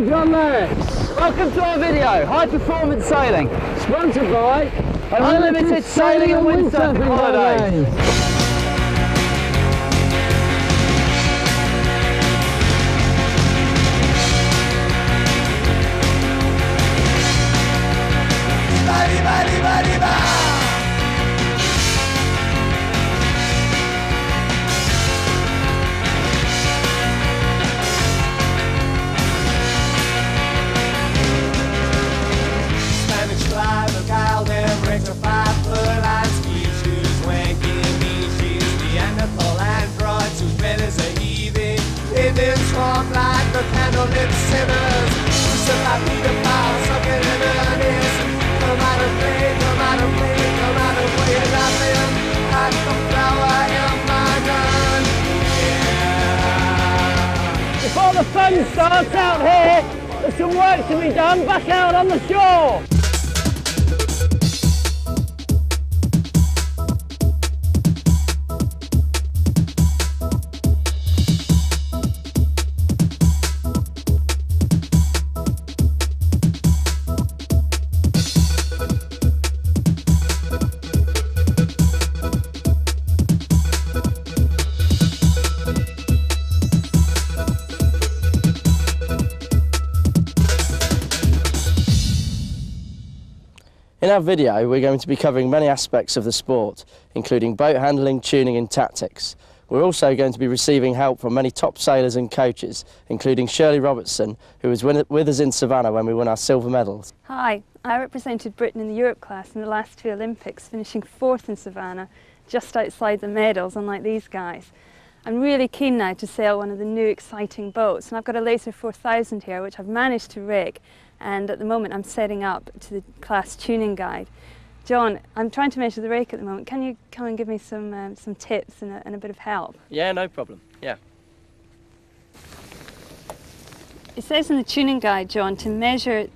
John Merricks. Welcome to our video, High Performance Sailing, sponsored by Unlimited Sailing and Windsurfing Holidays. Swamp like the candlelit sinners, who still have need of power, something in earnest. No matter play, no matter play, no matter where you're laughing, like the flower in my gun. Yeah. Before the fun starts out here, there's some work to be done back out on the shore. In our video, we're going to be covering many aspects of the sport, including boat handling, tuning and tactics. We're also going to be receiving help from many top sailors and coaches, including Shirley Robertson, who was with us in Savannah when we won our silver medals. Hi, I represented Britain in the Europe class in the last two Olympics, finishing 4th in Savannah, just outside the medals, unlike these guys. I'm really keen now to sail one of the new exciting boats, and I've got a Laser 4000 here which I've managed to rig, and at the moment I'm setting up to the class tuning guide. John, I'm trying to measure the rake at the moment. Can you come and give me some tips and a bit of help? Yeah, no problem, yeah. It says in the tuning guide, John, to measure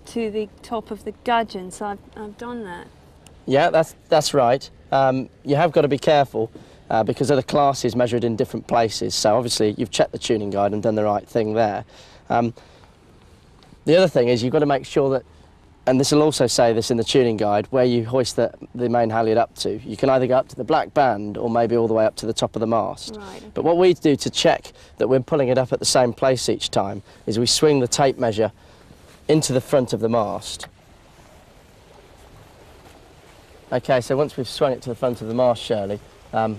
to the top of the gudgeon, so I've done that. Yeah, that's right. You have got to be careful because other classes measured in different places, so obviously you've checked the tuning guide and done the right thing there. The other thing is you've got to make sure that, and this will also say this in the tuning guide, where you hoist the main halyard up to. You can either go up to the black band or maybe all the way up to the top of the mast. Right, okay. But what we do to check that we're pulling it up at the same place each time is we swing the tape measure into the front of the mast. Okay, so once we've swung it to the front of the mast, Shirley,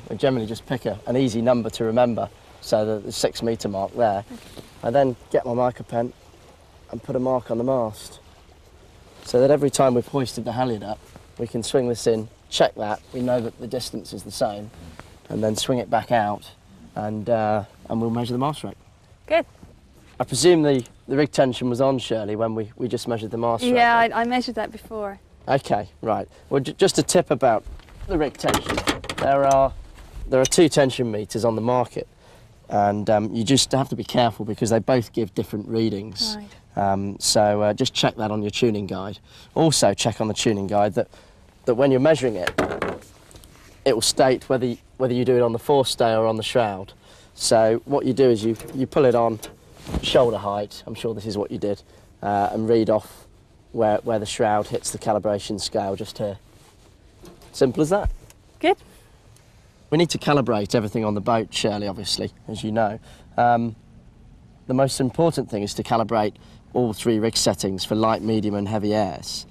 we generally just pick an easy number to remember, so the 6 metre mark there. Okay. I then get my micro pen and put a mark on the mast, so that every time we've hoisted the halyard up, we can swing this in, check that, we know that the distance is the same, and then swing it back out, and we'll measure the mast rate. Good. I presume the rig tension was on, Shirley, when we just measured the mast rate. Yeah, I measured that before. Okay, right. Well, just a tip about the rig tension. There are 2 tension meters on the market, and you just have to be careful because they both give different readings. Right. So just check that on your tuning guide. Also check on the tuning guide that when you're measuring it, it will state whether you do it on the forestay or on the shroud. So what you do is you pull it on shoulder height, I'm sure this is what you did, and read off where the shroud hits the calibration scale just here. Simple as that. Good. We need to calibrate everything on the boat, Shirley, obviously, as you know. The most important thing is to calibrate all 3 rig settings for light, medium and heavy airs.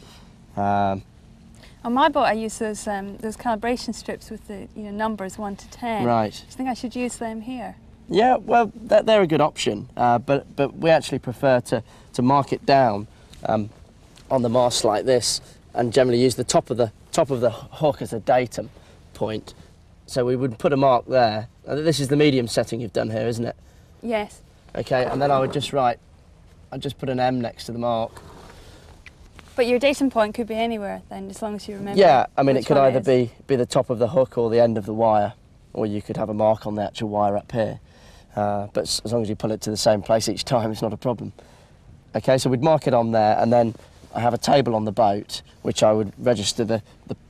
On my boat I use those calibration strips with the numbers 1 to 10. Right. Do you think I should use them here? Yeah, well, they're a good option, but we actually prefer to mark it down on the mast like this, and generally use the top of the hook as a datum point. So we would put a mark there. This is the medium setting you've done here, isn't it? Yes. Okay, and then I'd just put an M next to the mark. But your datum point could be anywhere then, as long as you remember. Yeah, I mean, it could either be be the top of the hook or the end of the wire, or you could have a mark on the actual wire up here. But as long as you pull it to the same place each time, it's not a problem. Okay, so we'd mark it on there, and then I have a table on the boat, which I would register the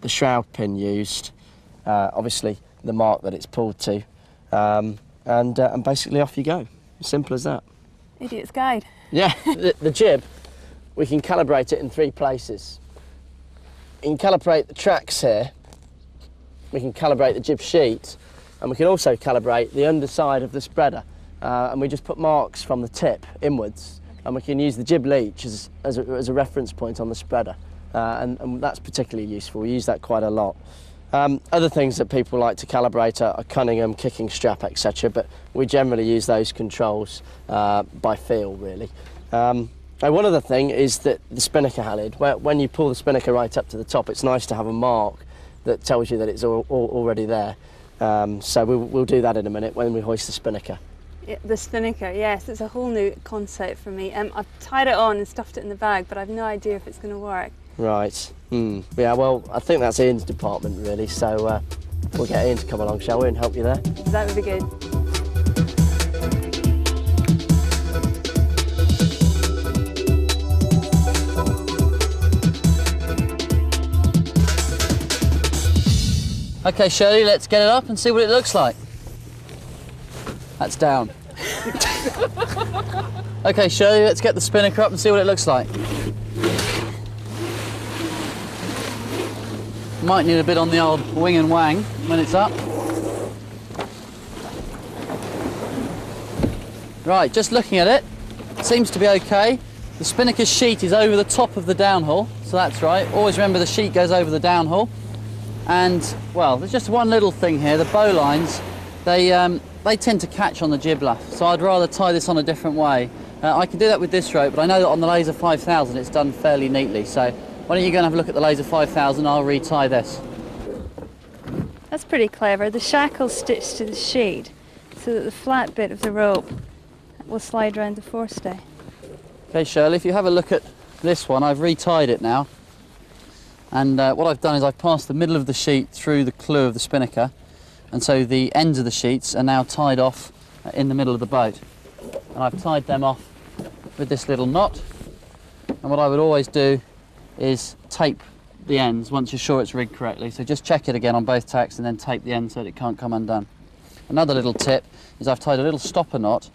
shroud pin used, obviously the mark that it's pulled to, and basically off you go. Simple as that. Idiot's guide. Yeah, the jib, we can calibrate it in 3 places. You can calibrate the tracks here, we can calibrate the jib sheet, and we can also calibrate the underside of the spreader. And we just put marks from the tip inwards, and we can use the jib leech as a reference point on the spreader. And that's particularly useful. We use that quite a lot. Other things that people like to calibrate are Cunningham, kicking strap, etc. But we generally use those controls by feel, really. And one other thing is that the spinnaker halid, when you pull the spinnaker right up to the top, it's nice to have a mark that tells you that it's already there. So we'll do that in a minute when we hoist the spinnaker. Yeah, the spinnaker, yes, it's a whole new concept for me. I've tied it on and stuffed it in the bag, but I've no idea if it's going to work. Right. Yeah, well, I think that's Ian's department, really, so we'll get Ian to come along, shall we, and help you there? That would be good. Okay, Shirley, let's get it up and see what it looks like. That's down. Okay, Shirley, let's get the spinnaker up and see what it looks like. Might need a bit on the old wing and wang when it's up. Right, just looking at it, seems to be okay. The spinnaker sheet is over the top of the downhaul, so that's right. Always remember the sheet goes over the downhaul. And, well, there's just one little thing here. The bow lines, they tend to catch on the jib luff, so I'd rather tie this on a different way. I can do that with this rope, but I know that on the Laser 5000 it's done fairly neatly, so why don't you go and have a look at the Laser 5000, I'll retie this. That's pretty clever. The shackle's stitched to the sheet so that the flat bit of the rope will slide around the forestay. Okay, Shirley, if you have a look at this one, I've retied it now. And what I've done is I've passed the middle of the sheet through the clue of the spinnaker, and so the ends of the sheets are now tied off in the middle of the boat. And I've tied them off with this little knot. And what I would always do is tape the ends once you're sure it's rigged correctly. So just check it again on both tacks and then tape the end so that it can't come undone. Another little tip is I've tied a little stopper knot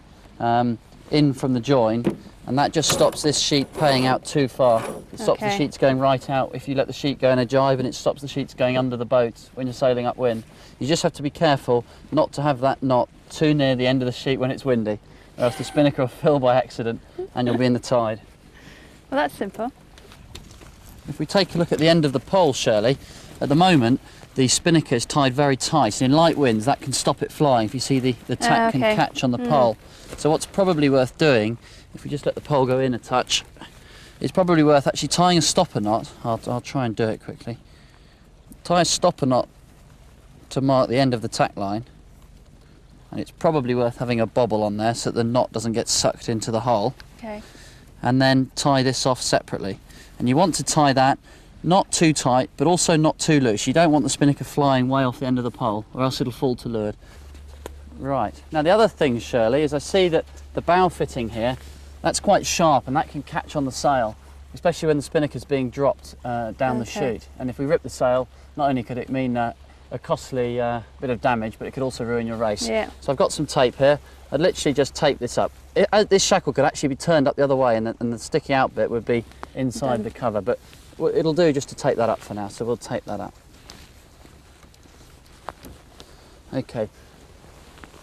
in from the join, and that just stops this sheet paying out too far. It stops the sheets going right out if you let the sheet go in a jibe, and it stops the sheets going under the boat when you're sailing upwind. You just have to be careful not to have that knot too near the end of the sheet when it's windy, or else the spinnaker will fill by accident and you'll be in the tide. Well, that's simple. If we take a look at the end of the pole, Shirley, at the moment the spinnaker is tied very tight, and in light winds that can stop it flying if you see the tack can catch on the pole. So what's probably worth doing, if we just let the pole go in a touch, it's probably worth actually tying a stopper knot. I'll try and do it quickly. Tie a stopper knot to mark the end of the tack line, and it's probably worth having a bobble on there so that the knot doesn't get sucked into the hole. Okay. And then tie this off separately. And you want to tie that not too tight, but also not too loose. You don't want the spinnaker flying way off the end of the pole, or else it'll fall to leeward. Right. Now the other thing, Shirley, is I see that the bow fitting here, that's quite sharp, and that can catch on the sail, especially when the spinnaker's being dropped down the chute. And if we rip the sail, not only could it mean a costly bit of damage, but it could also ruin your race. Yeah. So I've got some tape here. I'd literally just tape this up. This shackle could actually be turned up the other way, and the sticking out bit would be inside the cover, but it'll do just to tape that up for now, so we'll tape that up. Okay.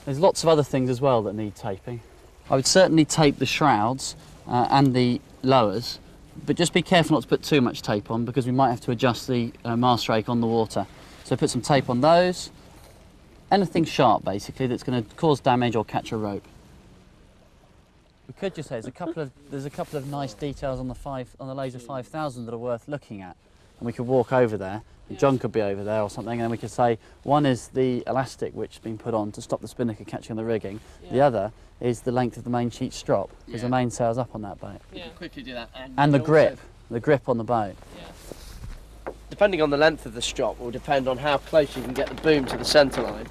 There's lots of other things as well that need taping. I would certainly tape the shrouds and the lowers, but just be careful not to put too much tape on, because we might have to adjust the mast rake on the water. So put some tape on those. Anything sharp, basically, that's going to cause damage or catch a rope. We could just say there's a couple of nice details on the Laser 5000 that are worth looking at, and we could walk over there. John could be over there or something, and then we could say one is the elastic which has been put on to stop the spinnaker catching on the rigging. Yeah. The other is the length of the main sheet strop, because the mainsail's up on that boat. We can quickly do that. And the grip on the boat. Yeah. Depending on the length of the strop will depend on how close you can get the boom to the centre line.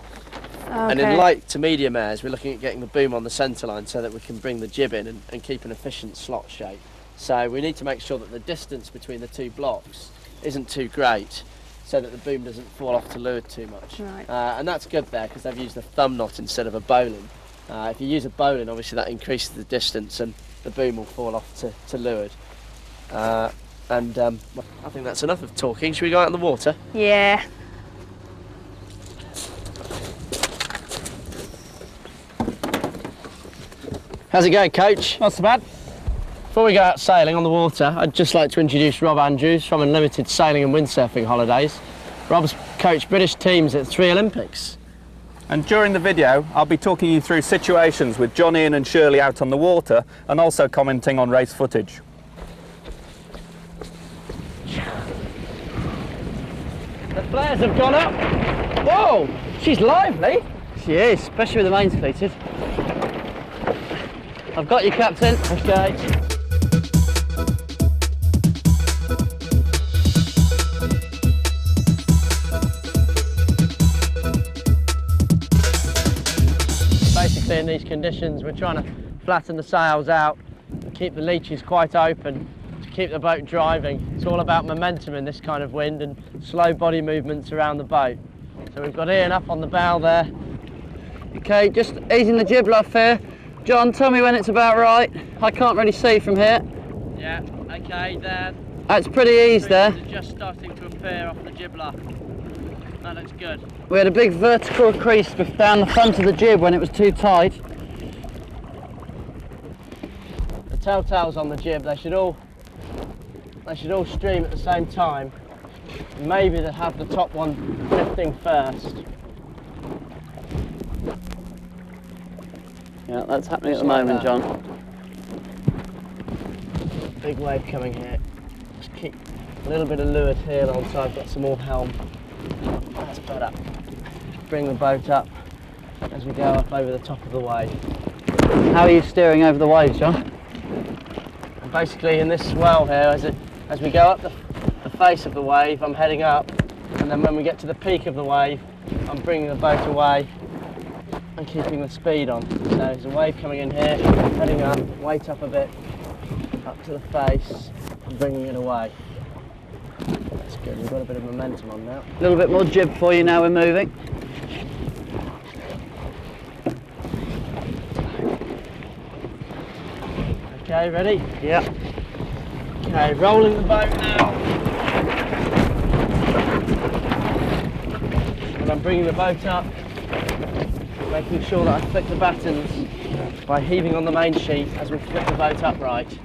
Okay. And in light to medium airs, we're looking at getting the boom on the centre line so that we can bring the jib in and keep an efficient slot shape. So we need to make sure that the distance between the two blocks isn't too great, so that the boom doesn't fall off to leeward too much. Right. And that's good there, because they've used a thumb knot instead of a bowline. If you use a bowline, obviously that increases the distance, and the boom will fall off to leeward. Well, I think that's enough of talking. Should we go out in the water? Yeah. How's it going, Coach? Not so bad. Before we go out sailing on the water, I'd just like to introduce Rob Andrews from Unlimited Sailing and Windsurfing Holidays. Rob's coached British teams at 3 Olympics. And during the video, I'll be talking you through situations with John, Ian and Shirley out on the water, and also commenting on race footage. The flares have gone up. Whoa, she's lively. She is, especially with the mains cleated. I've got you, Captain. Okay. Basically, in these conditions, we're trying to flatten the sails out and keep the leeches quite open to keep the boat driving. It's all about momentum in this kind of wind and slow body movements around the boat. So we've got Ian up on the bow there. Okay, just easing the jib off here. John, tell me when it's about right. I can't really see from here. Yeah, okay, there. That's pretty easy there. Just starting to appear off the jib off. That looks good. We had a big vertical crease down the front of the jib when it was too tight. The telltales on the jib, they should all stream at the same time. Maybe they'll have the top one lifting first. Yeah, that's happening at the Just like moment, that. John. Big wave coming here. Just keep a little bit of leeward here until I've got some more helm. That's better. Just bring the boat up as we go up over the top of the wave. How are you steering over the waves, John? And basically in this swell here, as we go up the face of the wave, I'm heading up, and then when we get to the peak of the wave, I'm bringing the boat away and keeping the speed on. So there's a wave coming in here, heading up, weight up a bit, up to the face, and bringing it away. That's good, we've got a bit of momentum on now. A little bit more jib for you now we're moving. Okay, ready? Yeah. Okay, rolling the boat now. And I'm bringing the boat up, making sure that I flick the battens by heaving on the main sheet as we flip the boat upright.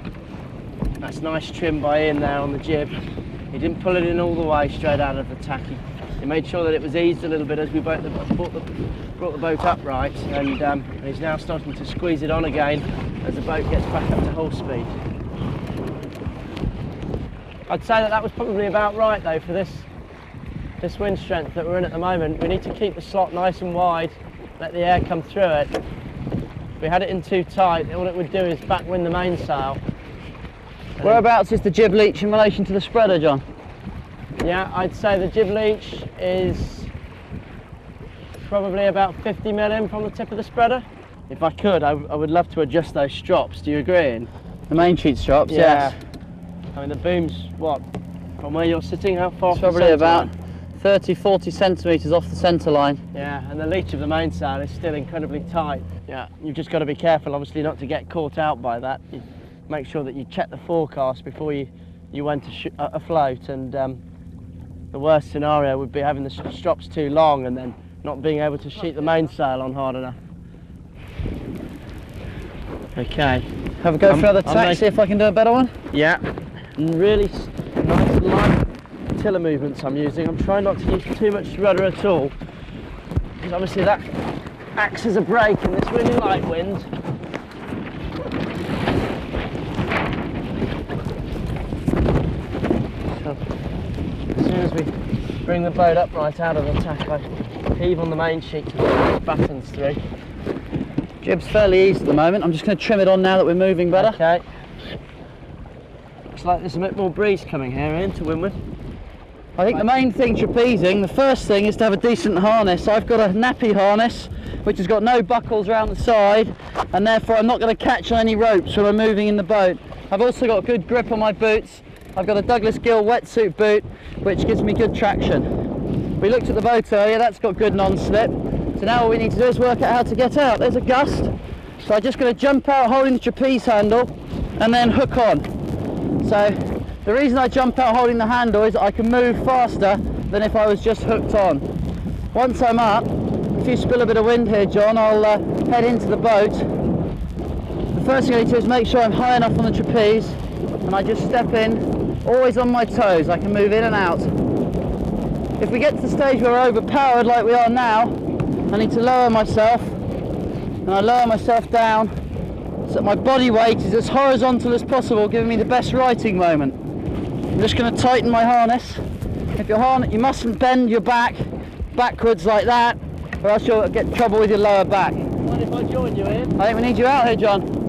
That's nice trim by Ian there on the jib. He didn't pull it in all the way straight out of the tack. He made sure that it was eased a little bit as we brought the boat upright, and he's now starting to squeeze it on again as the boat gets back up to hull speed. I'd say that was probably about right though for this wind strength that we're in at the moment. We need to keep the slot nice and wide, let the air come through it. If we had it in too tight, all it would do is backwind the mainsail. Whereabouts is the jib leech in relation to the spreader, John? Yeah, I'd say the jib leech is probably about 50 mil in from the tip of the spreader. If I could, I would love to adjust those strops. Do you agree? The main sheet strops, Yeah. yes. I mean, the boom's, what, from where you're sitting, how far? It's from the probably centre about line? 30, 40 centimetres off the centre line. Yeah, and the leech of the mainsail is still incredibly tight. Yeah, you've just got to be careful, obviously, not to get caught out by that. You make sure that you check the forecast before you went afloat, and the worst scenario would be having the strops too long and then not being able to sheet the mainsail on hard enough. Okay. Have a go for another tack, see if I can do a better one. Yeah, and really nice light tiller movements I'm using. I'm trying not to use too much rudder at all, because obviously that acts as a brake in this really light wind. So, as soon as we bring the boat upright out of the tack, I heave on the main sheet to get those battens through. Jib's fairly easy at the moment. I'm just going to trim it on now that we're moving better. Okay. Looks like there's a bit more breeze coming here in to windward. I think the main thing trapezing, the first thing is to have a decent harness. I've got a nappy harness which has got no buckles around the side, and therefore I'm not going to catch on any ropes when I'm moving in the boat. I've also got good grip on my boots. I've got a Douglas Gill wetsuit boot which gives me good traction. We looked at the boat earlier, that's got good non-slip. So now all we need to do is work out how to get out. There's a gust. So I'm just going to jump out holding the trapeze handle, and then hook on. So the reason I jump out holding the handle is I can move faster than if I was just hooked on. Once I'm up, if you spill a bit of wind here, John, I'll head into the boat. The first thing I need to do is make sure I'm high enough on the trapeze, and I just step in, always on my toes. I can move in and out. If we get to the stage where we're overpowered like we are now, I need to lower myself, and I lower myself down so that my body weight is as horizontal as possible, giving me the best righting moment. I'm just going to tighten my harness. If your harness, you mustn't bend your back backwards like that, or else you'll get trouble with your lower back. Mind if I join you in? I think we need you out here, John.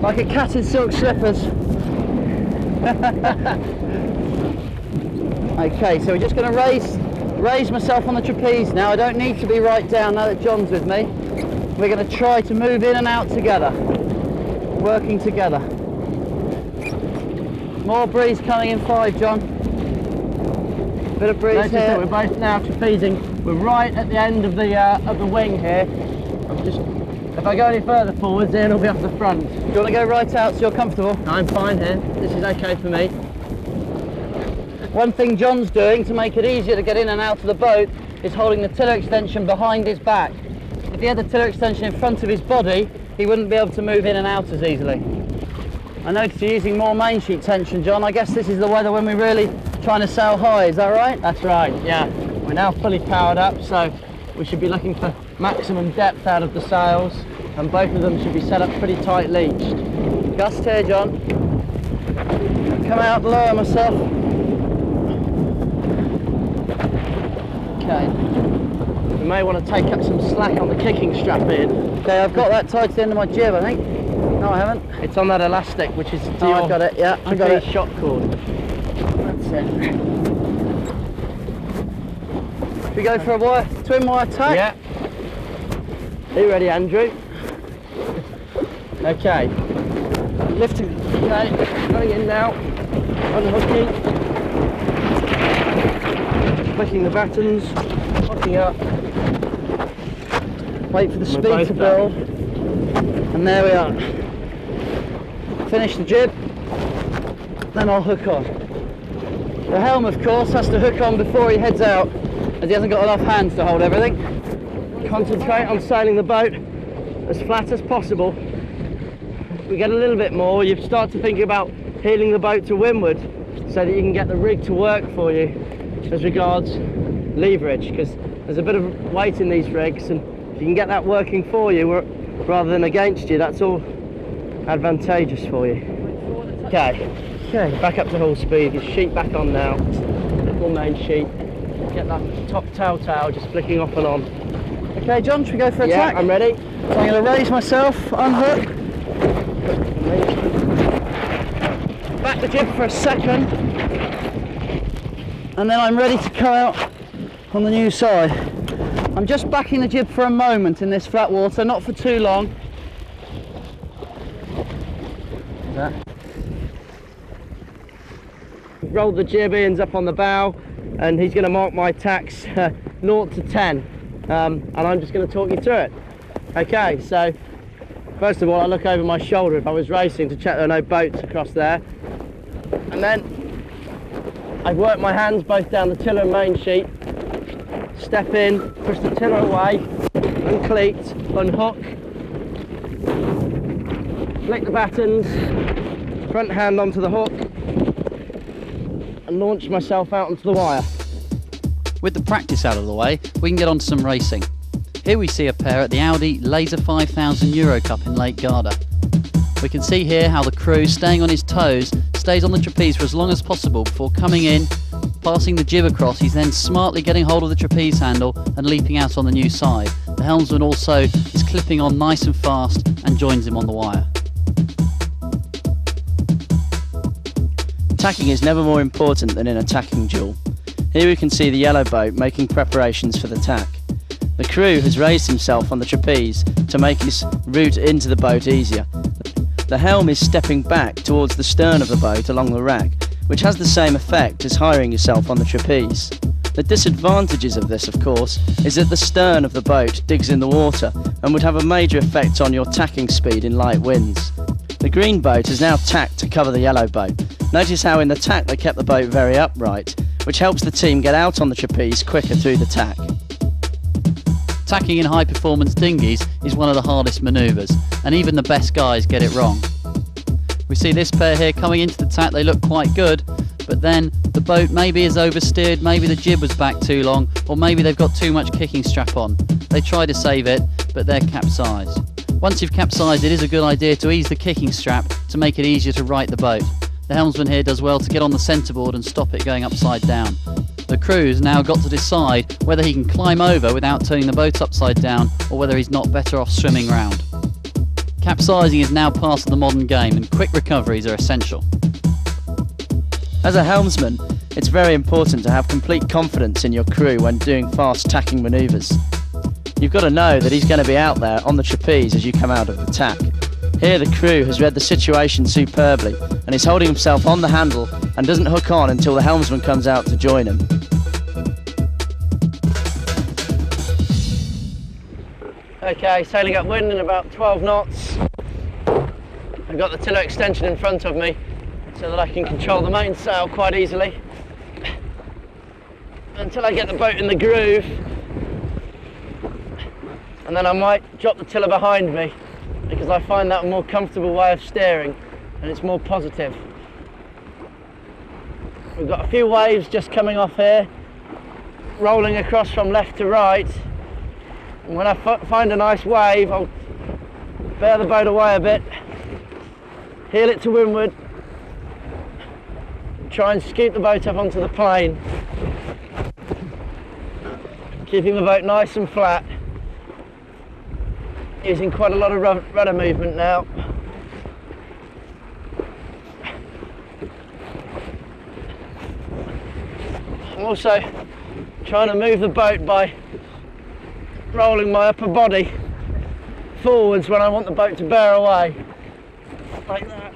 Like a cat in silk slippers. Okay, so we're just going to raise myself on the trapeze now. I don't need to be right down now that John's with me. We're going to try to move in and out together, working together. More breeze coming in 5, John. Bit of breeze Notice here. that we're both now trapezing. We're right at the end of the wing here. If I go any further forwards, Ian will be off the front. Do you want to go right out so you're comfortable? I'm fine here. This is okay for me. One thing John's doing to make it easier to get in and out of the boat is holding the tiller extension behind his back. If he had the tiller extension in front of his body, he wouldn't be able to move in and out as easily. I noticed you're using more main sheet tension, John. I guess this is the weather when we're really trying to sail high, is that right? That's right, yeah. We're now fully powered up, so we should be looking for maximum depth out of the sails, and both of them should be set up pretty tight leached. Gust here, John. Come out, lower myself. Okay. We may want to take up some slack on the kicking strap in. Okay, I've got that tied to the end of my jib, I think. No, I haven't. It's on that elastic, which is to Oh, your I got it, yeah, I got it. shot cord. That's it. Should we go for a twin wire tack? Yeah. Are you ready, Andrew? Okay. Lifting. Okay, going in now. Unhooking. Clicking the battens. Hooking up. Wait for the We're speed both to done. build. And there we are. Finish the jib. Then I'll hook on. The helm, of course, has to hook on before he heads out, as he hasn't got enough hands to hold everything. Concentrate on sailing the boat as flat as possible. If we get a little bit more, you start to think about heeling the boat to windward so that you can get the rig to work for you as regards leverage, because there's a bit of weight in these rigs, and if you can get that working for you rather than against you, that's all advantageous for you. Okay, back up to full speed. Your sheet back on now. Little main sheet. Get that top tail just flicking off and on. Okay, John, should we go for a Yeah, tack? I'm ready. So I'm going to raise myself, unhook, back the jib for a second, and then I'm ready to come out on the new side. I'm just backing the jib for a moment in this flat water, not for too long. Rolled the jib, Ian's up on the bow, and he's going to mark my tacks 0 to 10, and I'm just going to talk you through it. Okay, so first of all I look over my shoulder if I was racing to check there are no boats across there, and then I work my hands both down the tiller and main sheet, step in, push the tiller away, uncleat, unhook, flick the battens, front hand onto the hook, and launch myself out onto the wire. With the practice out of the way, we can get on to some racing. Here we see a pair at the Audi Laser 5000 Euro Cup in Lake Garda. We can see here how the crew, staying on his toes, stays on the trapeze for as long as possible before coming in, passing the jib across. He's then smartly getting hold of the trapeze handle and leaping out on the new side. The helmsman also is clipping on nice and fast and joins him on the wire. Tacking is never more important than in a tacking duel. Here we can see the yellow boat making preparations for the tack. The crew has raised himself on the trapeze to make his route into the boat easier. The helm is stepping back towards the stern of the boat along the rack, which has the same effect as hiring yourself on the trapeze. The disadvantages of this, of course, is that the stern of the boat digs in the water and would have a major effect on your tacking speed in light winds. The green boat is now tacked to cover the yellow boat. Notice how in the tack they kept the boat very upright, which helps the team get out on the trapeze quicker through the tack. Tacking in high performance dinghies is one of the hardest manoeuvres, and even the best guys get it wrong. We see this pair here coming into the tack, they look quite good, but then the boat maybe is oversteered, maybe the jib was back too long, or maybe they've got too much kicking strap on. They try to save it, but they're capsized. Once you've capsized, it is a good idea to ease the kicking strap to make it easier to right the boat. The helmsman here does well to get on the centreboard and stop it going upside down. The crew's now got to decide whether he can climb over without turning the boat upside down, or whether he's not better off swimming round. Capsizing is now part of the modern game, and quick recoveries are essential. As a helmsman, it's very important to have complete confidence in your crew when doing fast tacking manoeuvres. You've got to know that he's going to be out there on the trapeze as you come out of the tack. Here the crew has read the situation superbly and is holding himself on the handle and doesn't hook on until the helmsman comes out to join him. Okay, sailing upwind in about 12 knots. I've got the tiller extension in front of me so that I can control the mainsail quite easily until I get the boat in the groove, and then I might drop the tiller behind me because I find that a more comfortable way of steering and it's more positive. We've got a few waves just coming off here, rolling across from left to right, and when I find a nice wave I'll bear the boat away a bit, heel it to windward, try and scoot the boat up onto the plane, keeping the boat nice and flat, using quite a lot of rudder movement now. I'm also trying to move the boat by rolling my upper body forwards when I want the boat to bear away, like that.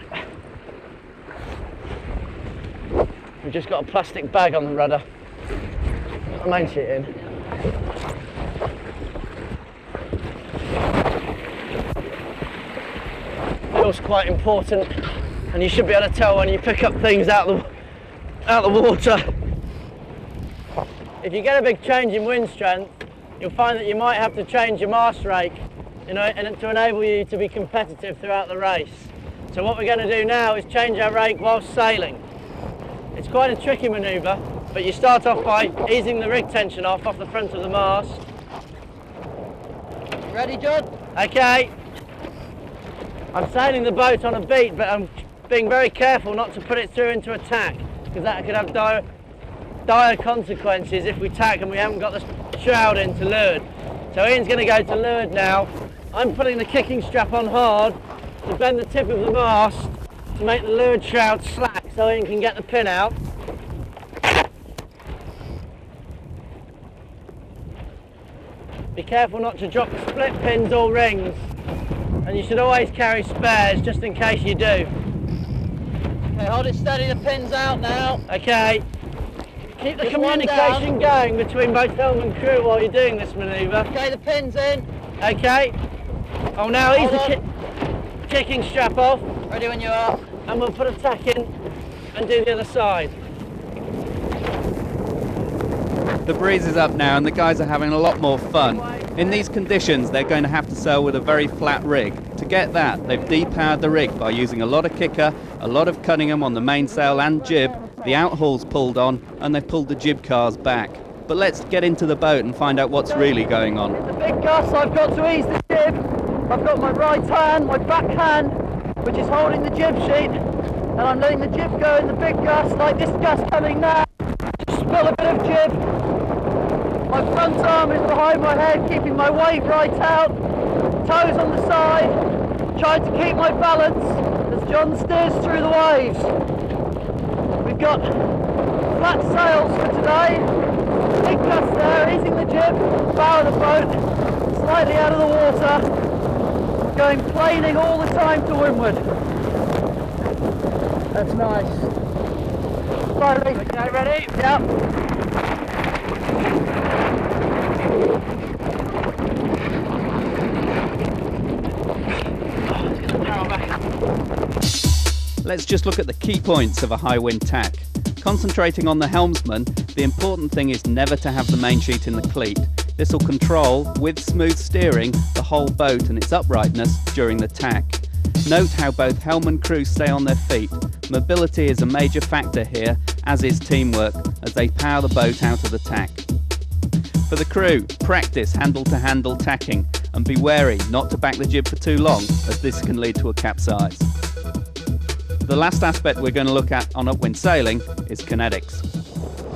We've just got a plastic bag on the rudder, put the main sheet in. Feels quite important, and you should be able to tell when you pick up things out the water. If you get a big change in wind strength, you'll find that you might have to change your mast rake, and to enable you to be competitive throughout the race. So what we're going to do now is change our rake whilst sailing. It's quite a tricky manoeuvre, but you start off by easing the rig tension off the front of the mast. Ready, John? Okay. I'm sailing the boat on a beat, but I'm being very careful not to put it through into a tack, because that could have dire consequences if we tack and we haven't got the shroud in to leeward. So Ian's going to go to leeward now. I'm putting the kicking strap on hard to bend the tip of the mast to make the leeward shroud slack so Ian can get the pin out. Be careful not to drop the split pins or rings, and you should always carry spares just in case you do. Okay, hold it steady, the pin's out now. Okay. Keep the communication going between both helm and crew while you're doing this manoeuvre. Okay, the pin's in. Okay. I'll now ease the kicking strap off. Ready when you are. And we'll put a tack in and do the other side. The breeze is up now and the guys are having a lot more fun. In these conditions, they're going to have to sail with a very flat rig. To get that, they've depowered the rig by using a lot of kicker, a lot of Cunningham on the mainsail and jib, the outhaul's pulled on, and they've pulled the jib cars back. But let's get into the boat and find out what's really going on. In the big gust, I've got to ease the jib. I've got my right hand, my back hand, which is holding the jib sheet, and I'm letting the jib go in the big gust, like this gust coming now. Just spill a bit of jib. My front arm is behind my head, keeping my weight right out. Toes on the side, trying to keep my balance as John steers through the waves. We've got flat sails for today. Big gust there, easing the jib, bow of the boat, slightly out of the water, going planing all the time to windward. That's nice. Slowly. Okay, ready? Yep. Let's just look at the key points of a high wind tack. Concentrating on the helmsman, the important thing is never to have the main sheet in the cleat. This will control, with smooth steering, the whole boat and its uprightness during the tack. Note how both helm and crew stay on their feet. Mobility is a major factor here, as is teamwork, as they power the boat out of the tack. For the crew, practice handle-to-handle tacking and be wary not to back the jib for too long, as this can lead to a capsize. The last aspect we're going to look at on upwind sailing is kinetics.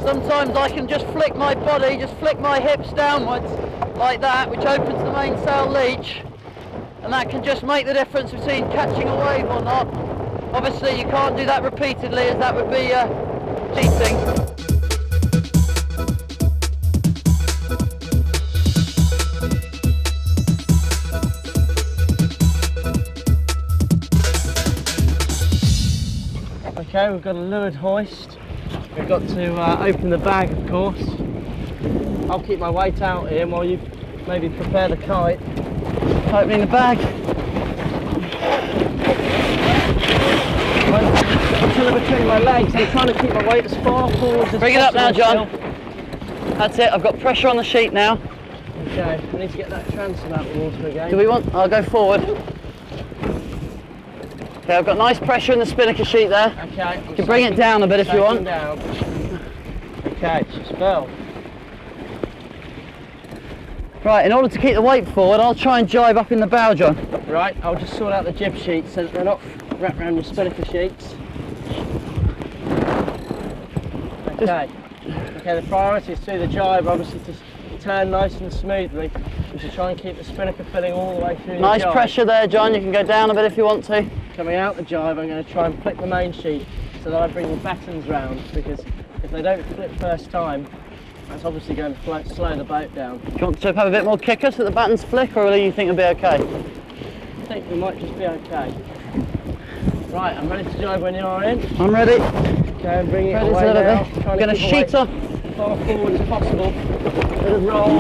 Sometimes I can just flick my body, just flick my hips downwards like that, which opens the mainsail leach, and that can just make the difference between catching a wave or not. Obviously you can't do that repeatedly, as that would be cheating. Okay, we've got a leeward hoist. We've got to open the bag, of course. I'll keep my weight out here while you maybe prepare the kite. Opening the bag. Until between my legs, I'm trying to keep my weight as far forward as possible. Bring it up now, John. Still. That's it, I've got pressure on the sheet now. Okay, I need to get that transom out of the water again. Do we want? I'll go forward. Okay, I've got nice pressure in the spinnaker sheet there. Okay. You can bring it down a bit if you want. Down. Okay, spell. Right, in order to keep the weight forward, I'll try and jibe up in the bow, John. Right, I'll just sort out the jib sheets so that they're not wrapped around your spinnaker sheets. Okay. Okay, the priority is through the jibe, obviously, to turn nice and smoothly. We should try and keep the spinnaker filling all the way through the jibe. Nice pressure there, John. You can go down a bit if you want to. Coming out the jibe, I'm going to try and flick the main sheet so that I bring the battens round, because if they don't flip first time, that's obviously going to slow the boat down. Do you want to have a bit more kicker so the battens flick, or will you think it'll be okay? I think we might just be okay. Right, I'm ready to jibe when you are in. I'm ready. Okay, I'm bringing it Ready away now. I'm going to sheet up. As far forward as possible. Bit of roll.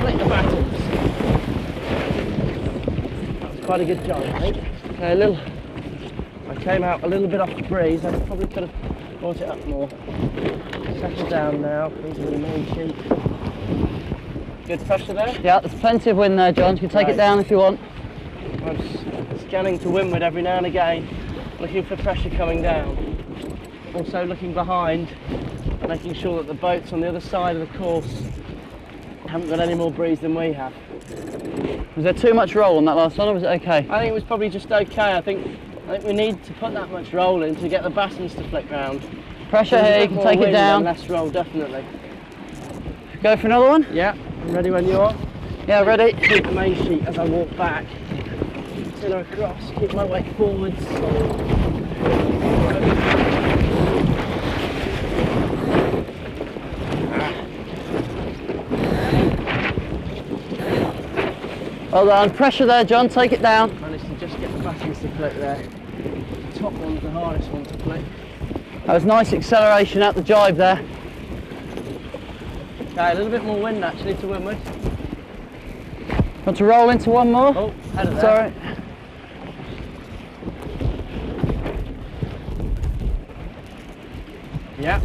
Flick the battens. That's quite a good job, I think. Okay, I came out a little bit off the breeze. I probably could have brought it up more. Settle down now into the main sheet. Good pressure there? Yeah, there's plenty of wind there, John. You can take it down if you want. I'm scanning to windward every now and again, looking for pressure coming down. Also looking behind, making sure that the boats on the other side of the course haven't got any more breeze than we have. Was there too much roll on that last one, or was it okay? I think it was probably just okay. I think we need to put that much roll in to get the battens to flick round. Pressure here, you can take it down. Less roll, definitely. Go for another one? Yeah, I'm ready when you are. Yeah, ready. Keep the main sheet as I walk back. Tiller across, keep my weight forwards. Well done. Pressure there, John. Take it down. Managed to just get the battens to flick there. The top one's the hardest one to flick. That was nice acceleration at the jibe there. Okay, a little bit more wind actually to windward. Want to roll into one more? Oh, head of there. Sorry. Yeah.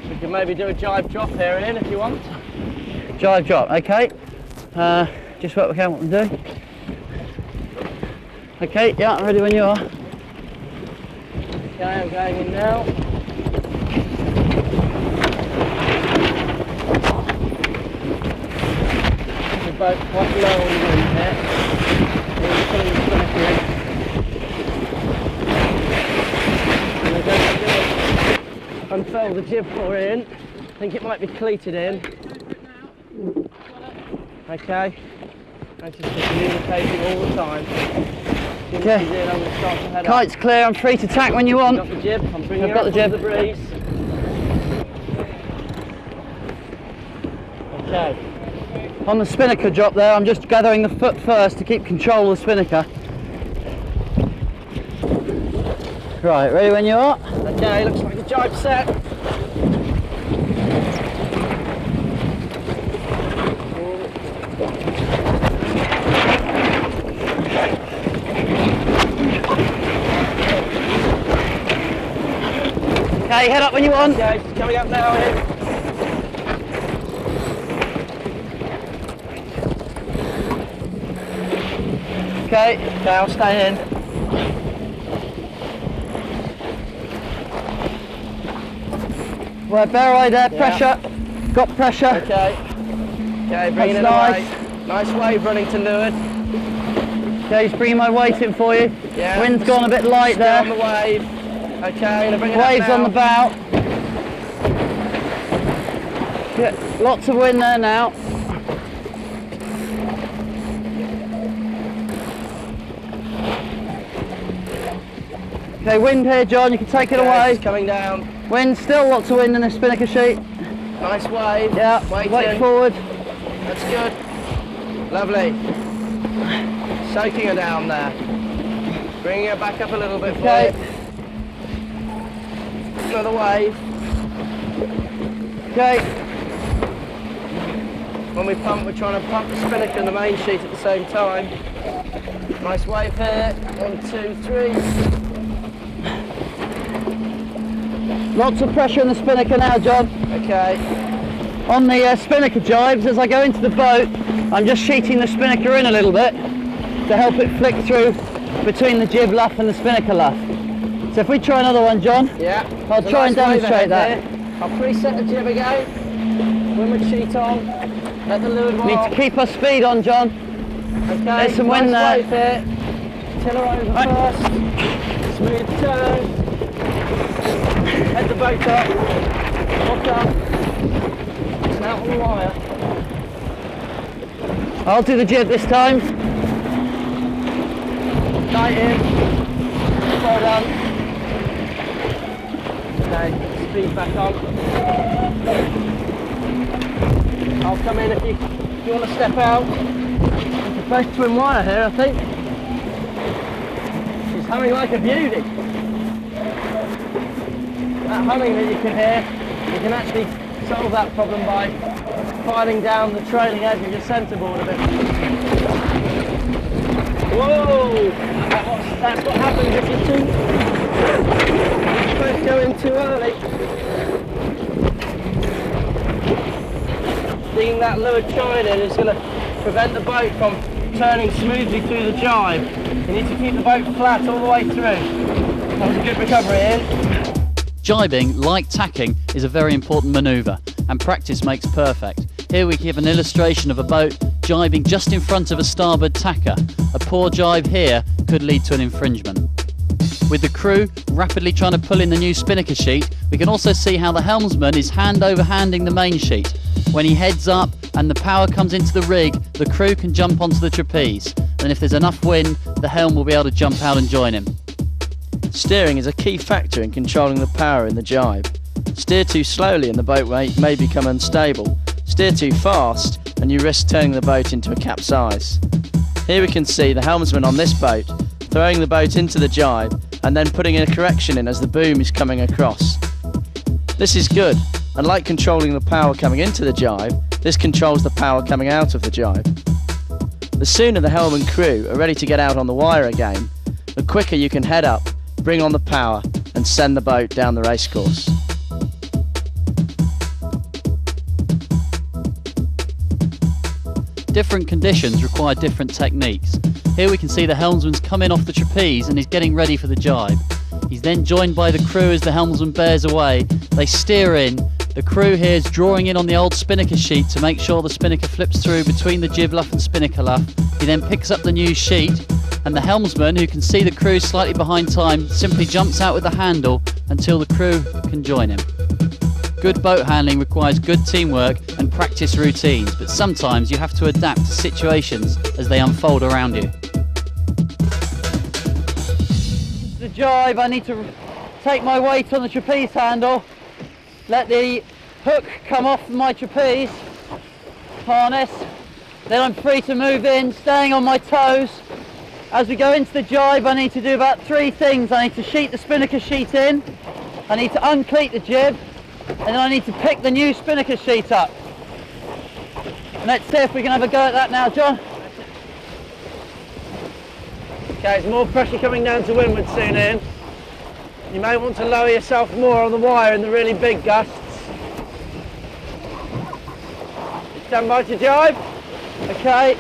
So we can maybe do a jibe drop here in if you want. Jibe drop, okay. Just work out what I'm doing. Okay, yeah, I'm ready when you are. Okay, I'm going in now. The boat quite low on the wind here. We're pulling the spinnaker in. And we're going to unfold the jib for in. I think it might be cleated in. Okay. I'm just communicating all the time. Okay. In, I'm going to start to head Kite's clear, I'm free to tack when you want. Got the jib, I'm bringing I've got her the up jib. the breeze. Okay. On the spinnaker drop there, I'm just gathering the foot first to keep control of the spinnaker. Right, ready when you are? Okay, looks like the jibe's set. Okay, head up when you want. Okay, it's coming up now, Ian. Okay. Okay, I'll stay in. Well, bear eye there, Yeah. pressure. Got pressure. Okay. Okay, bringing it That's away. Nice wave running to leeward. Okay, he's bringing my weight in for you. Yeah. Wind's gone a bit light Still on there. the wave. Okay, gonna bring it Waves up now. on the bow. Yeah, lots of wind there now. Okay, wind here, John, you can take it Okay, away. it's coming down. Wind, still lots of wind in the spinnaker sheet. Nice wave. Yeah, Waiting. weight forward. That's good. Lovely. Soaking her down there. Bringing her back up a little bit for Okay. you. Another wave. Okay, When we pump, we're trying to pump the spinnaker and the main sheet at the same time. Nice wave here. 1, 2, 3. lots of pressure in the spinnaker now, John. Okay. On the spinnaker jibes, as I go into the boat, I'm just sheeting the spinnaker in a little bit to help it flick through between the jib luff and the spinnaker luff. So if we try another one, John, Yeah. I'll There's a try and nice wave demonstrate ahead that. here. I'll preset the jib again. Windward sheet on. Let the leeward Need roll. to keep our speed on, John. Okay. There's some wind nice there. wave here. Tiller over Right. first. Smooth turn. Head the boat up. Lock up. And out on the wire. I'll do the jib this time. Tight in. Well done. Okay, speed back on. I'll come in if you want to step out. It's the first twin wire here, I think. She's humming like a beauty. That humming that you can hear, you can actually solve that problem by filing down the trailing edge of your centreboard a bit. Whoa! That's what happens if you're supposed to go in too early. Digging that leeward chine in is going to prevent the boat from turning smoothly through the jibe. You need to keep the boat flat all the way through. That was a good recovery, Ian. Jibing, like tacking, is a very important manoeuvre, and practice makes perfect. Here we give an illustration of a boat jibing just in front of a starboard tacker. A poor jibe here could lead to an infringement. With the crew rapidly trying to pull in the new spinnaker sheet, we can also see how the helmsman is hand over handing the main sheet. When he heads up and the power comes into the rig, the crew can jump onto the trapeze, and if there's enough wind, the helm will be able to jump out and join him. Steering is a key factor in controlling the power in the jibe. Steer too slowly and the boat may become unstable. Steer too fast and you risk turning the boat into a capsize. Here we can see the helmsman on this boat throwing the boat into the jibe and then putting a correction in as the boom is coming across. This is good, and like controlling the power coming into the jibe, this controls the power coming out of the jibe. The sooner the helm and crew are ready to get out on the wire again, the quicker you can head up, bring on the power and send the boat down the racecourse. Different conditions require different techniques. Here we can see the helmsman's coming off the trapeze and is getting ready for the jibe. He's then joined by the crew as the helmsman bears away. They steer in. The crew here is drawing in on the old spinnaker sheet to make sure the spinnaker flips through between the jib luff and spinnaker luff. He then picks up the new sheet, and the helmsman, who can see the crew slightly behind time, simply jumps out with the handle until the crew can join him. Good boat handling requires good teamwork and practice routines, but sometimes you have to adapt to situations as they unfold around you. The jibe, I need to take my weight on the trapeze handle, let the hook come off my trapeze harness, then I'm free to move in, staying on my toes. As we go into the jibe, I need to do about 3 things. I need to sheet the spinnaker sheet in, I need to uncleat the jib, and then I need to pick the new spinnaker sheet up. Let's see if we can have a go at that now, John. Okay, there's more pressure coming down to windward soon, Ian. You may want to lower yourself more on the wire in the really big gusts. Stand by to jibe. Okay.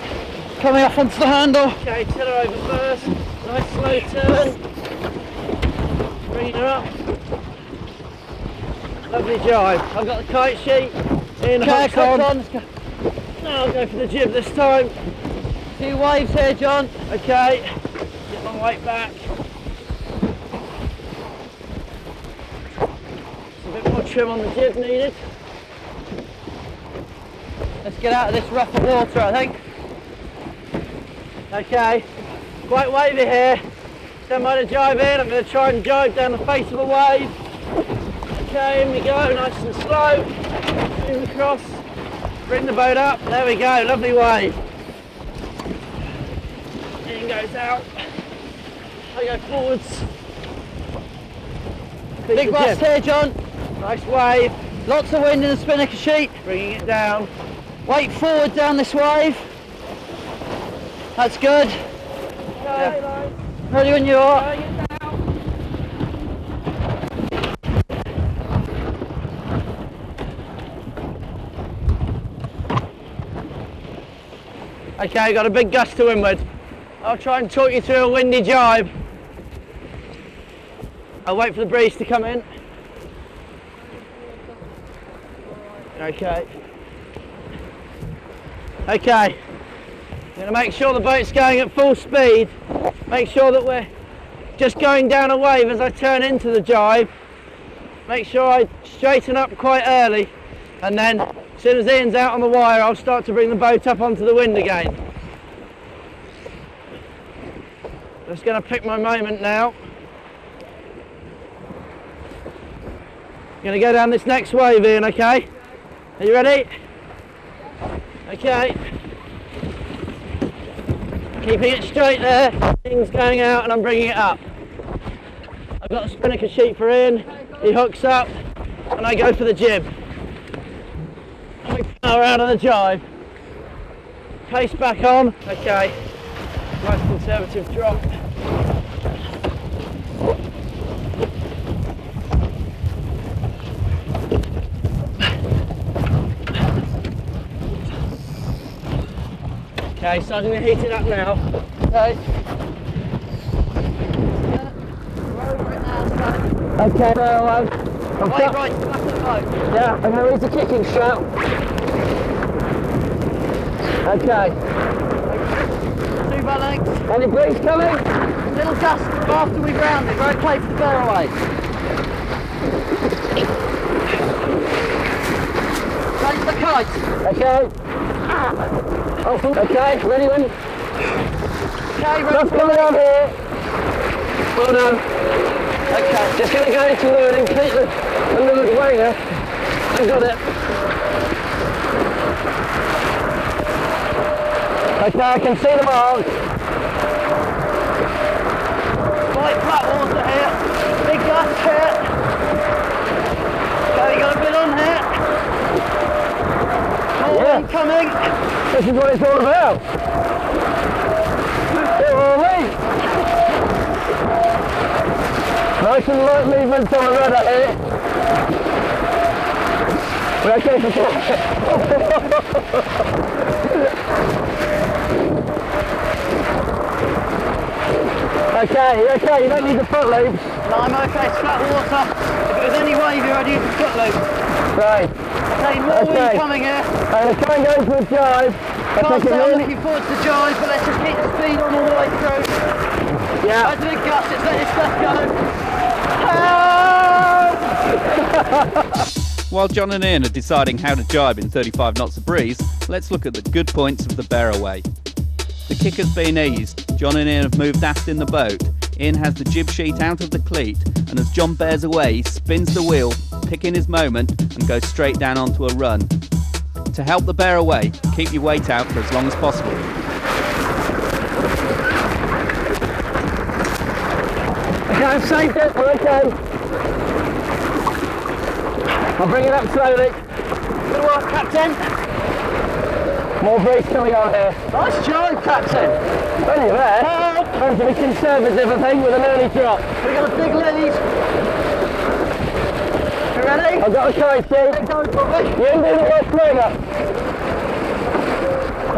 Coming off onto the handle. Okay, tiller over first. Nice slow turn. Bring her up. Lovely jibe. I've got the kite sheet. In, hooks on. Let's go. Now I'll go for the jib this time. 2 waves here, John. Okay. Get my weight back. Just a bit more trim on the jib needed. Let's get out of this rougher water, I think. Okay. Quite wavy here. Stand by to jibe in. I'm going to try and jibe down the face of a wave. Okay, in we go. Nice and slow. In across. Bring the boat up. There we go. Lovely wave. In goes out. I go forwards. Big bust here, John. Nice wave. Lots of wind in the spinnaker sheet. Bringing it down. Weight forward down this wave. That's good. Okay. Ready when you are. Okay, got a big gust to windward. I'll try and talk you through a windy jibe. I'll wait for the breeze to come in. Okay. Okay. I'm going to make sure the boat's going at full speed. Make sure that we're just going down a wave as I turn into the jibe. Make sure I straighten up quite early, and then as soon as Ian's out on the wire, I'll start to bring the boat up onto the wind again. Just going to pick my moment now. Going to go down this next wave, Ian, okay? Are you ready? Okay. Keeping it straight there, things going out and I'm bringing it up. I've got a spinnaker sheet for Ian, he hooks up and I go for the jib. Quick power out of the jibe. Pace back on, okay. Nice conservative drop. Okay, starting to heat it up now. Okay. Okay, well, I'm Right, back of the boat. yeah, I'm going to use the kicking strap. Okay. 2 boat lengths. Any breeze coming? Little gust after we ground it, very close to the bear away. Ready for the kite. Okay. Okay, ready when? Okay, ready Stuff for coming on here. Well done. Okay. Just going to go into leeward and keep the leeward wanger. I got it. Okay, I can see the marks. Light flat water here. Big gust here. Okay, you got a bit on here. More wind coming. This is what it's all about. Nice and light movements on the rudder here. We're okay for Okay, you don't need the foot loops. No, I'm okay, it's flat water. If it was any wavy, I'd use the foot loop. Right. Okay, more wind coming here. I'm going to try and go into a jibe. Can't say I'm looking forward to the jibe, but let's just keep the speed on all the way through. Yeah. That's a big gust, let's let this stuff go. While John and Ian are deciding how to jibe in 35 knots of breeze, let's look at the good points of the bearaway. The kicker's been eased, John and Ian have moved aft in the boat, Ian has the jib sheet out of the cleat, and as John bears away, he spins the wheel, picking his moment, and goes straight down onto a run. To help the bear away, keep your weight out for as long as possible. Okay, I've saved it, we're okay. I'll bring it up slowly. Good work, Captain. More breeze coming on here. Nice jibe, Captain. Ready there. Trying to be conservative, I think, with an early drop. We've got a big lilies, Ready? I've got the kite, Steve. Go for it. You undo the left swinger.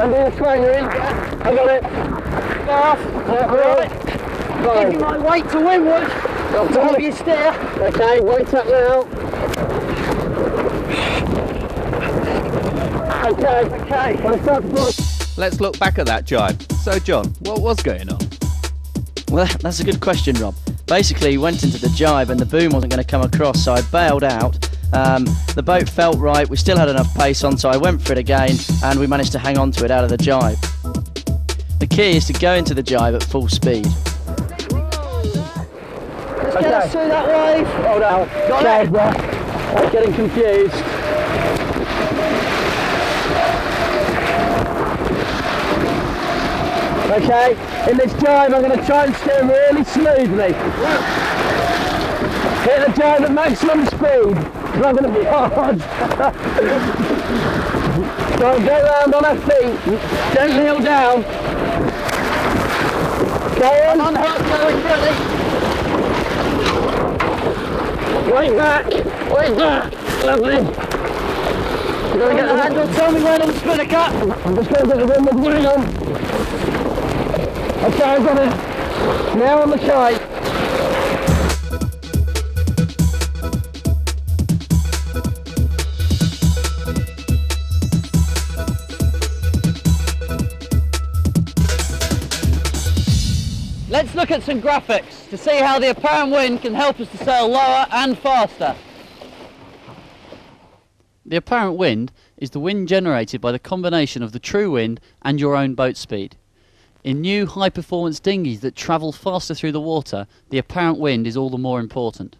Undo the swinger in. I got it. Go off. Right. Give you my weight to windward. Top you steer. Okay, weight up now. Okay. Want to start the ball? Let's look back at that jibe. So John, what was going on? Well, that's a good question, Rob. Basically, he went into the jibe and the boom wasn't going to come across, so I bailed out. The boat felt right, we still had enough pace on, so I went for it again and we managed to hang on to it out of the jibe. The key is to go into the jibe at full speed. Let's get us through that wave. Hold on. Got it. I'm getting confused. Okay, in this jibe I'm going to try and steer really smoothly. Hit the jibe at maximum speed. It's not going to be hard. So go round on our feet, gently heel down. Go on. Unhook, going ready. Way back. Lovely. You're going to get the handle. Tell me when on the spinnaker. I'm just going to get the windward wing on. Okay, I've got it. Now on the kite. Let's look at some graphics to see how the apparent wind can help us to sail lower and faster. The apparent wind is the wind generated by the combination of the true wind and your own boat speed. In new high-performance dinghies that travel faster through the water, the apparent wind is all the more important.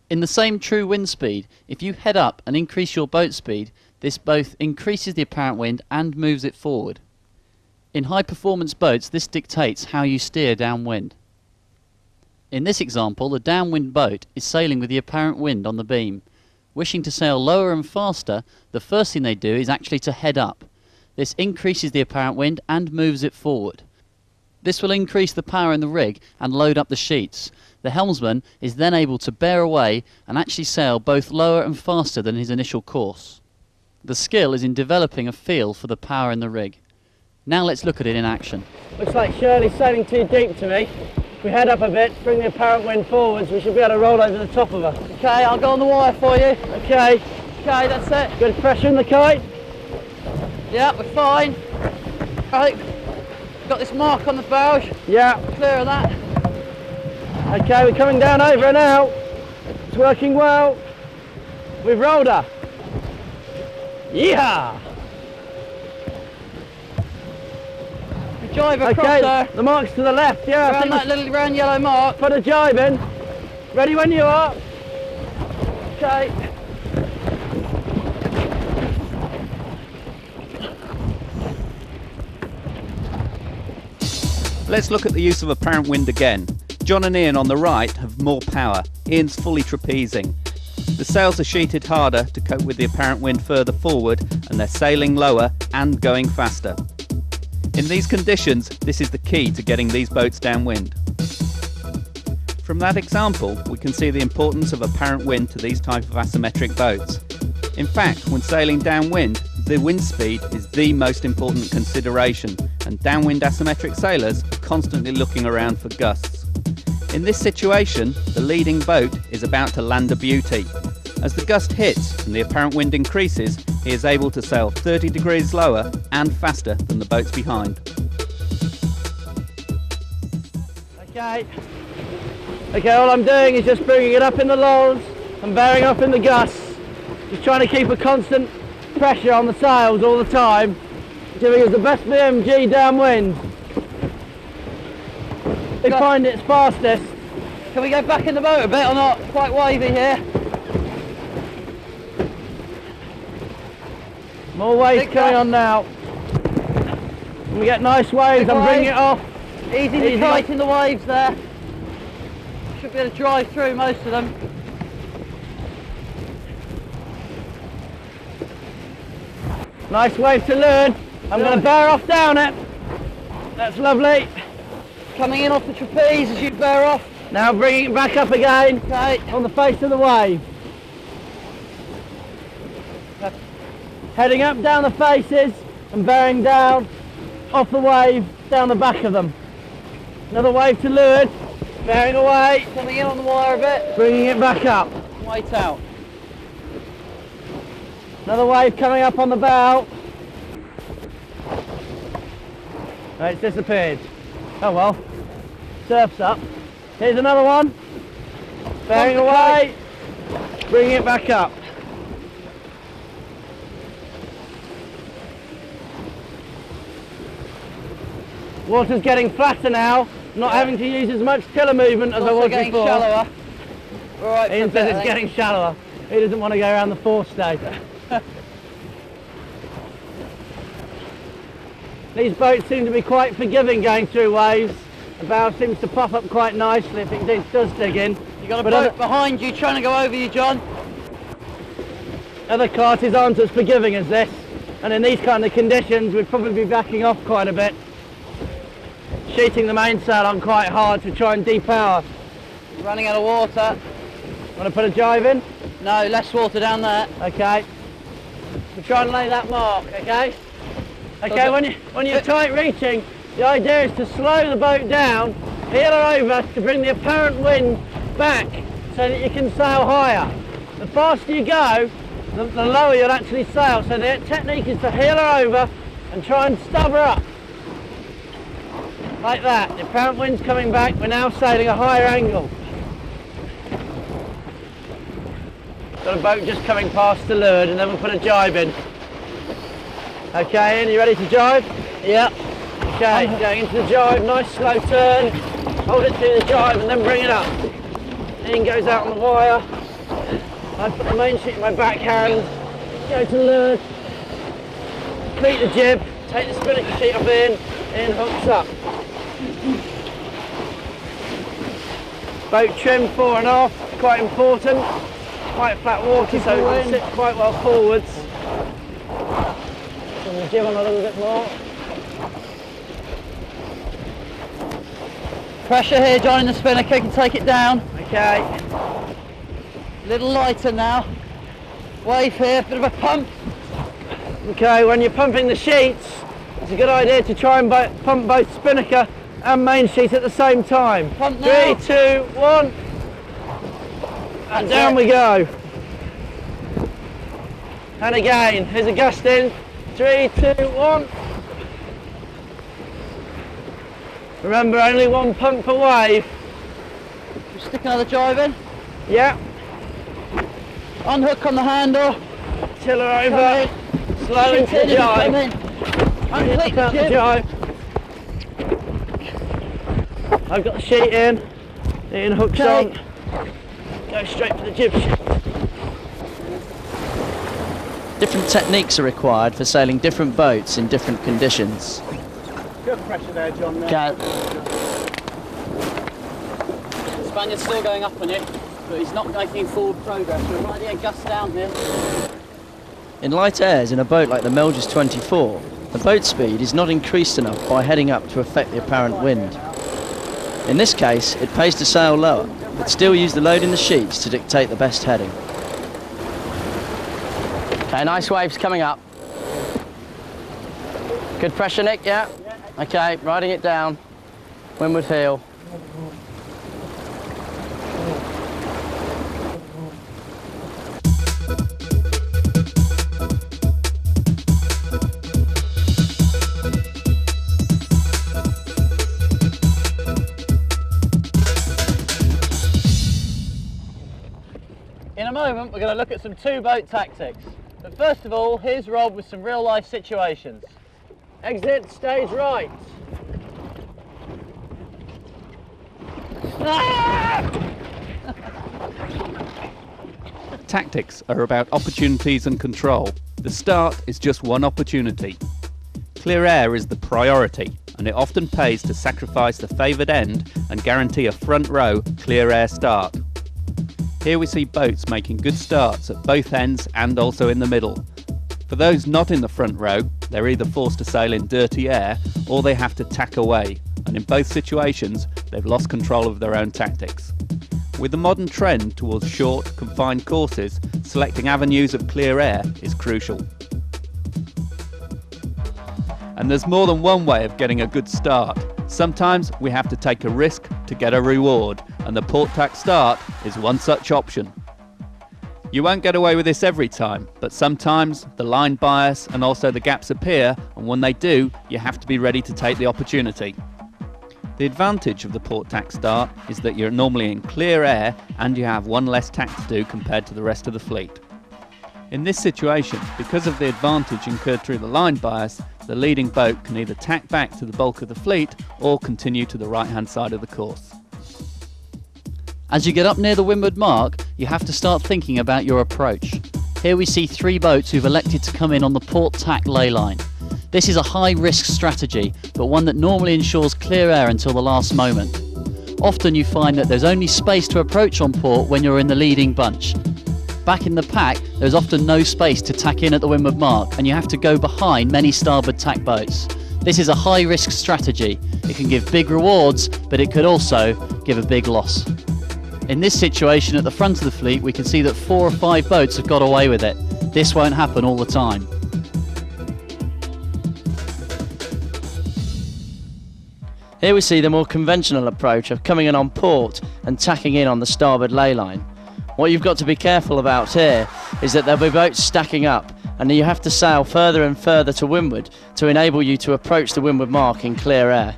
In the same true wind speed, if you head up and increase your boat speed, this both increases the apparent wind and moves it forward. In high-performance boats, this dictates how you steer downwind. In this example, the downwind boat is sailing with the apparent wind on the beam. Wishing to sail lower and faster, the first thing they do is actually to head up. This increases the apparent wind and moves it forward. This will increase the power in the rig and load up the sheets. The helmsman is then able to bear away and actually sail both lower and faster than his initial course. The skill is in developing a feel for the power in the rig. Now let's look at it in action. Looks like Shirley's sailing too deep to me. If we head up a bit, bring the apparent wind forwards, we should be able to roll over the top of her. Okay, I'll go on the wire for you. Okay, Okay, that's it. good pressure in the kite. Yeah, we're fine. Right, got this mark on the bow. Yeah, Clear of that. okay, we're coming down over her now. It's working well. We've rolled her. Yeah! We jibe across Okay, there. the mark's to the left, yeah. I Around think that little round yellow mark. put a jibe in. Ready when you are. Okay. Let's look at the use of apparent wind again. John and Ian on the right have more power. Ian's fully trapezing. The sails are sheeted harder to cope with the apparent wind further forward, and they're sailing lower and going faster. In these conditions, this is the key to getting these boats downwind. From that example, we can see the importance of apparent wind to these type of asymmetric boats. In fact, when sailing downwind, the wind speed is the most important consideration, and downwind asymmetric sailors are constantly looking around for gusts. In this situation, the leading boat is about to land a beauty. As the gust hits and the apparent wind increases, he is able to sail 30 degrees lower and faster than the boats behind. Okay, all I'm doing is just bringing it up in the lulls and bearing off in the gusts. Just trying to keep a constant pressure on the sails all the time, giving us the best BMG downwind. We find it's fastest. Can we go back in the boat a bit or not? It's quite wavy here. More waves Big coming gust. on now. When we get nice waves, Big I'm bringing wave. it off. Easy Easy. to kite in the waves there. Should be able to drive through most of them. Nice wave to learn. I'm going to bear off down it. That's lovely. Coming in off the trapeze as you bear off. Now bringing it back up again Okay. on the face of the wave. Heading up down the faces and bearing down off the wave down the back of them. Another wave to leeward, bearing away, Coming in on the wire a bit. bringing it back up. White out. Another wave coming up on the bow. Oh, it's disappeared. Oh well, surf's up. Here's another one, bearing away, bringing it back up. Water's getting flatter now, not having to use as much tiller movement as I was getting before. shallower. All right, Ian says it's getting shallower. He doesn't want to go around the forestay. These boats seem to be quite forgiving going through waves. The bow seems to pop up quite nicely if it does dig in. You got a boat behind you trying to go over you, John. Other classes aren't as forgiving as this, and in these kind of conditions we'd probably be backing off quite a bit. Sheeting the mainsail on quite hard to try and depower. Running out of water. Want to put a jive in? No, less water down there. Okay. We'll try and lay that mark, okay? Okay, when you're tight reaching, the idea is to slow the boat down, heel her over to bring the apparent wind back so that you can sail higher. The faster you go, the lower you'll actually sail. So the technique is to heel her over and try and stub her up. Like that. The apparent wind's coming back, we're now sailing a higher angle. Got a boat just coming past the leeward, and then we'll put a jibe in. Okay, Ian, you ready to jibe? Yeah. Okay, going into the jibe, nice slow turn. Hold it through the jibe and then bring it up. Ian goes out on the wire. I put the main sheet in my backhand, go to the leeward, complete the jib, take the spinnaker sheet off Ian hooks up. Boat trim fore and aft, quite important. Quite flat water, so we can sit quite well forwards. Turn the jib on a little bit more. Pressure here, John, in the spinnaker. Can take it down. Okay. A little lighter now. Wave here, bit of a pump. Okay, when you're pumping the sheets, it's a good idea to try and pump both spinnaker and main sheet at the same time. Pump now. 3, 2, 1. And down we go. And again, here's a gust in. 3, 2, 1. Remember, only one pump per wave. Just stick another jive in. Yeah. Unhook on the handle. Tiller over. Slow into the jive. Unclip the Out the jib. jive. I've got the sheet in. Ian hooks Okay. on. Go straight for the jib sheet. Different techniques are required for sailing different boats in different conditions. Good pressure there, John. Okay. The Spaniard's still going up on you, but he's not making forward progress. We're right at the gust down here. In light airs in a boat like the Melges 24, the boat speed is not increased enough by heading up to affect the apparent wind. In this case, it pays to sail lower, but still use the load in the sheets to dictate the best heading. Okay, nice waves coming up. Good pressure, Nick, yeah? Okay, riding it down. Windward heel. In a moment, we're going to look at some two-boat tactics. But first of all, here's Rob with some real-life situations. Exit stays right. Tactics are about opportunities and control. The start is just one opportunity. Clear air is the priority, and it often pays to sacrifice the favoured end and guarantee a front row clear air start. Here we see boats making good starts at both ends and also in the middle. For those not in the front row, they're either forced to sail in dirty air or they have to tack away, and in both situations they've lost control of their own tactics. With the modern trend towards short, confined courses, selecting avenues of clear air is crucial. And there's more than one way of getting a good start. Sometimes we have to take a risk to get a reward, and the port tack start is one such option. You won't get away with this every time, but sometimes the line bias and also the gaps appear, and when they do, you have to be ready to take the opportunity. The advantage of the port tack start is that you're normally in clear air and you have one less tack to do compared to the rest of the fleet. In this situation, because of the advantage incurred through the line bias, the leading boat can either tack back to the bulk of the fleet or continue to the right-hand side of the course. As you get up near the windward mark, you have to start thinking about your approach. Here we see 3 boats who've elected to come in on the port tack ley line. This is a high-risk strategy, but one that normally ensures clear air until the last moment. Often you find that there's only space to approach on port when you're in the leading bunch. Back in the pack, there's often no space to tack in at the windward mark, and you have to go behind many starboard tack boats. This is a high-risk strategy. It can give big rewards, but it could also give a big loss. In this situation at the front of the fleet, we can see that 4 or 5 boats have got away with it. This won't happen all the time. Here we see the more conventional approach of coming in on port and tacking in on the starboard ley line. What you've got to be careful about here is that there'll be boats stacking up, and you have to sail further and further to windward to enable you to approach the windward mark in clear air.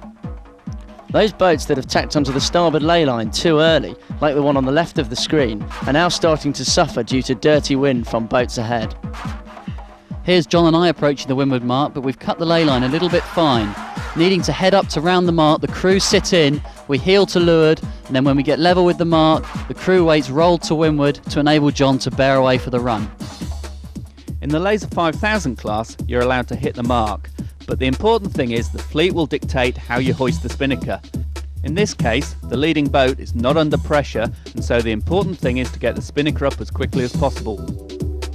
Those boats that have tacked onto the starboard ley line too early, like the one on the left of the screen, are now starting to suffer due to dirty wind from boats ahead. Here's John and I approaching the windward mark, but we've cut the ley line a little bit fine. Needing to head up to round the mark, the crew sit in, we heel to leeward, and then when we get level with the mark, the crew waits rolled to windward to enable John to bear away for the run. In the Laser 5000 class, you're allowed to hit the mark, but the important thing is the fleet will dictate how you hoist the spinnaker. In this case, the leading boat is not under pressure, and so the important thing is to get the spinnaker up as quickly as possible.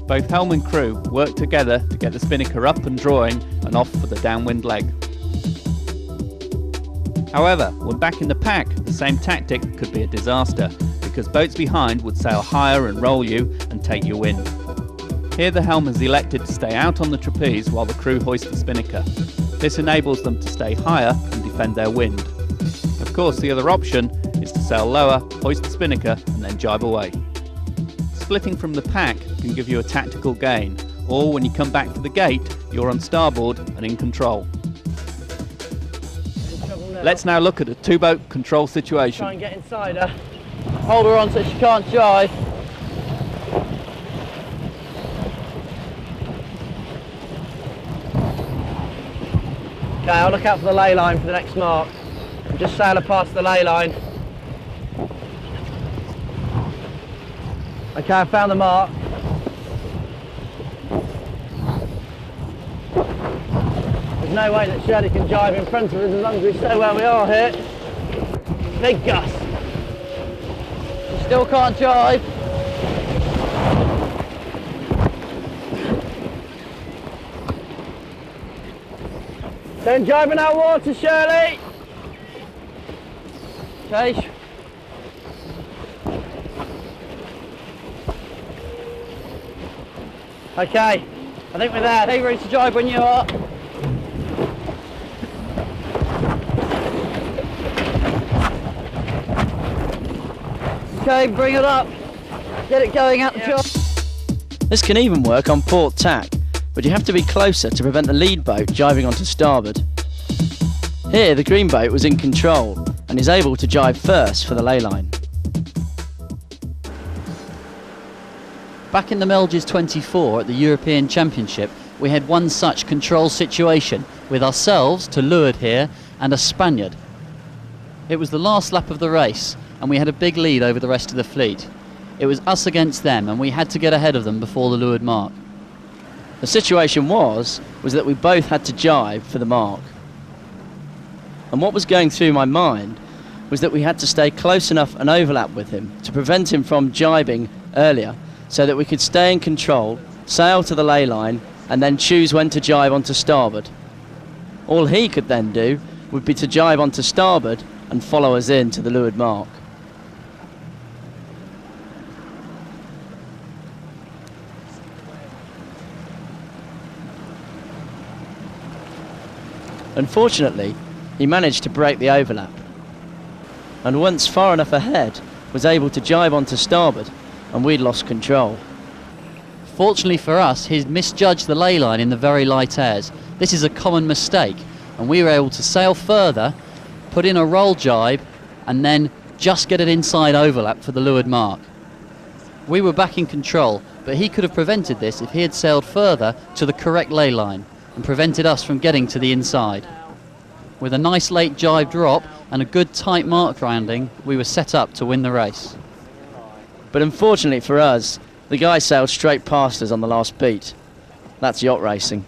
Both helm and crew work together to get the spinnaker up and drawing and off for the downwind leg. However, when back in the pack, the same tactic could be a disaster, because boats behind would sail higher and roll you and take your wind. Here the helm has elected to stay out on the trapeze while the crew hoist the spinnaker. This enables them to stay higher and defend their wind. Of course, the other option is to sail lower, hoist the spinnaker and then jibe away. Splitting from the pack can give you a tactical gain, or when you come back to the gate, you're on starboard and in control. Let's now look at a 2-boat control situation. Try and get inside her. Hold her on so she can't jibe. Okay, I'll look out for the ley line for the next mark. Just sail her past the ley line. Okay, I found the mark. There's no way that Shirley can jibe in front of us as long as we stay where we are here. Big gust. She still can't jibe. Don't jibe in our water, Shirley! Okay. Okay, I think we're there. Hey, ready to jibe when you are. Okay, bring it up. Get it going out the job. This can even work on port tack, but you have to be closer to prevent the lead boat jibing onto starboard. Here the green boat was in control and is able to jibe first for the ley line. Back in the Merricks 24 at the European Championship, we had one such control situation with ourselves to leeward here and a Spaniard. It was the last lap of the race and we had a big lead over the rest of the fleet. It was us against them and we had to get ahead of them before the leeward mark. The situation was that we both had to jibe for the mark. And what was going through my mind was that we had to stay close enough and overlap with him to prevent him from jibing earlier, so that we could stay in control, sail to the ley line, and then choose when to jibe onto starboard. All he could then do would be to jibe onto starboard and follow us in to the leeward mark. Unfortunately, he managed to break the overlap, and once far enough ahead, was able to jibe onto starboard, and we'd lost control. Fortunately for us, he'd misjudged the ley line in the very light airs. This is a common mistake, and we were able to sail further, put in a roll jibe, and then just get it inside overlap for the leeward mark. We were back in control, but he could have prevented this if he had sailed further to the correct ley line and prevented us from getting to the inside. With a nice late jibe drop and a good tight mark rounding, we were set up to win the race. But unfortunately for us, the guy sailed straight past us on the last beat. That's yacht racing.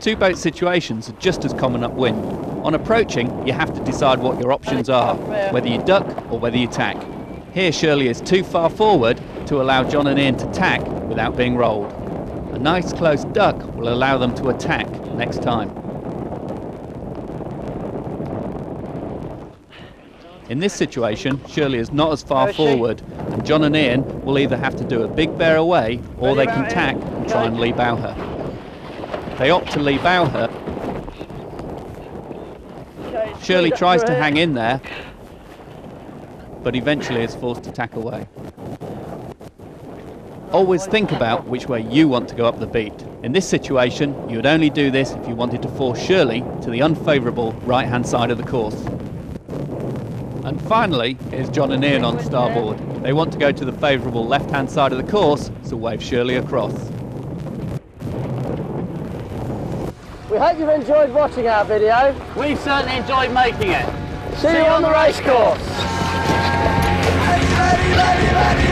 Two-boat situations are just as common upwind. On approaching, you have to decide what your options are, whether you duck or whether you tack. Here Shirley is too far forward to allow John and Ian to tack without being rolled. A nice close duck will allow them to attack next time. In this situation, Shirley is not as far forward, and John and Ian will either have to do a big bear away or they can tack and try and lee bow her. They opt to lee bow her. Shirley tries to hang in there, but eventually is forced to tack away. Always think about which way you want to go up the beat. In this situation, you would only do this if you wanted to force Shirley to the unfavourable right-hand side of the course. And finally, here's John and Ian on starboard. They want to go to the favourable left-hand side of the course, so wave Shirley across. We hope you've enjoyed watching our video. We've certainly enjoyed making it. See you on the race course. Ready, ready, ready.